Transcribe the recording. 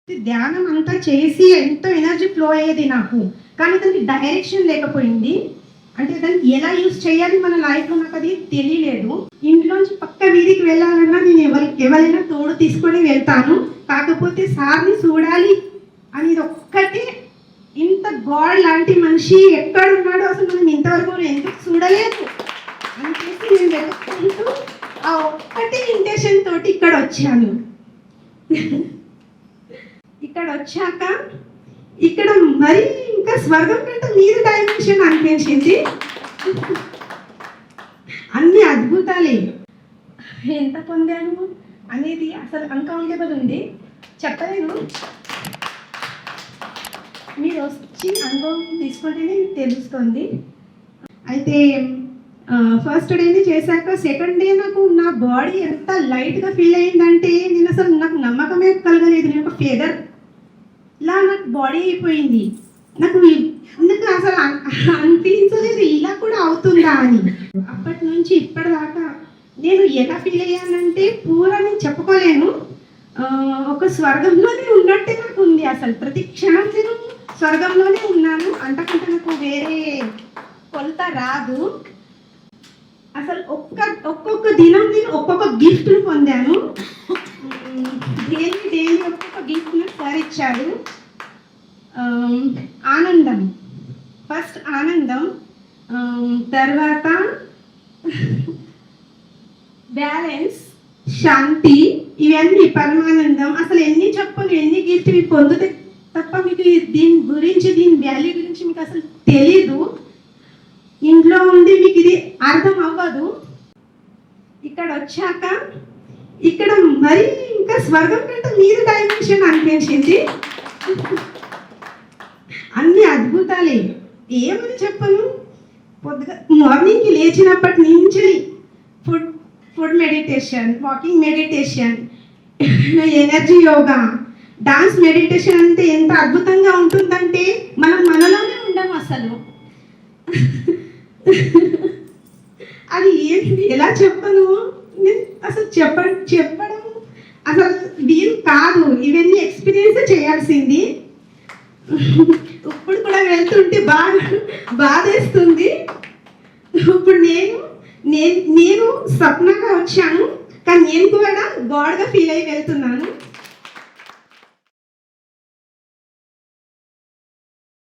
ధ్యానం అంతా చేసి ఎంతో ఎనర్జీ ఫ్లో అయ్యేది నాకు, కానీ దానికి డైరెక్షన్ లేకపోయింది. అంటే దాన్ని ఎలా యూజ్ చేయాలి మన లైఫ్లో నాకు అది తెలియలేదు. ఇంట్లోంచి పక్క వీధికి వెళ్ళాలన్నా నేను ఎవరైనా తోడు తీసుకొని వెళ్తాను, కాకపోతే సార్ని చూడాలి అనేది ఒక్కటే. ఇంత గాడ్ లాంటి మనిషి ఎక్కడున్నాడో అసలు మనం ఇంతవరకు ఎందుకు చూడలేదు అని చెప్పి నేను వెతుక్కుంటూ ఆ ఒక్కటి ఇంటెన్షన్ తోటి ఇక్కడ వచ్చాను. ఇక్కడ వచ్చాక ఇక్కడ మరి ఇంకా స్వర్గం కంటే మీద డైమెన్షన్ అనిపించింది. అన్ని అద్భుతాలే ఎంత పొందాను అనేది అసలు అన్కౌంటబుల్ ఉంది, చెప్పలేను. మీరు వచ్చి అనుభవం తీసుకుంటేనే తెలుస్తుంది. అయితే ఫస్ట్ డేని చేశాక సెకండ్ డే నాకు నా బాడీ ఎంత లైట్గా ఫీల్ అయిందంటే నేను అసలు నాకు నమ్మకమే కలగలేదు. నేను ఒక ఫెదర్ లా నాకు బాడీ అయిపోయింది. నాకు అందుకు అసలు అనిపించలేదు ఇలా కూడా అవుతుందా అని. అప్పటి నుంచి ఇప్పటిదాకా నేను ఎలా ఫీల్ అయ్యానంటే పూర్వం చెప్పుకోలేను. ఒక స్వర్గంలోనే ఉన్నట్టే నాకు ఉంది. అసలు ప్రతి క్షణం నేను స్వర్గంలోనే ఉన్నాను, అంతకంటే నాకు వేరే కొలత రాదు. అసలు ఒక్కొక్క దినం నేను ఒక్కొక్క గిఫ్ట్ను పొందాను. డైలీ ఒక్కొక్క గిఫ్ట్ను సార్ ఇచ్చాడు. ఆనందం, ఫస్ట్ ఆనందం, తర్వాత బ్యాలెన్స్, శాంతి, ఇవన్నీ పరమానందం. అసలు ఎన్ని చెప్పను, ఎన్ని గిఫ్ట్ మీకు పొందితే తప్ప మీకు దీని గురించి, దీని వాల్యూ గురించి మీకు అసలు తెలీదు. ఇంట్లో ఉండి మీకు ఇది అర్థం అవ్వదు. ఇక్కడ వచ్చాక ఇక్కడ మరి ఇంకా స్వర్గం కంటే మీద డైమెన్షన్ అనిపించింది. అన్ని అద్భుతాలే, ఏమని చెప్పను. పొద్దుగా మార్నింగ్కి లేచినప్పటి నుంచి food meditation, walking meditation, energy yoga, dance meditation అంటే ఎంత అద్భుతంగా ఉంటుందంటే మనం మనలోనే ఉండము అసలు. అది ఏంటి ఎలా చెప్పను, అసలు చెప్పడం అసలు వీలు కాదు. ఇవన్నీ ఎక్స్పీరియన్స్ చేయాల్సింది. ఇప్పుడు కూడా వెళ్తుంటే బాధేస్తుంది. ఇప్పుడు నేను స్వప్నంగా వచ్చాను, కానీ నేను కూడా గాడ్గా ఫీల్ అయ్యి వెళ్తున్నాను.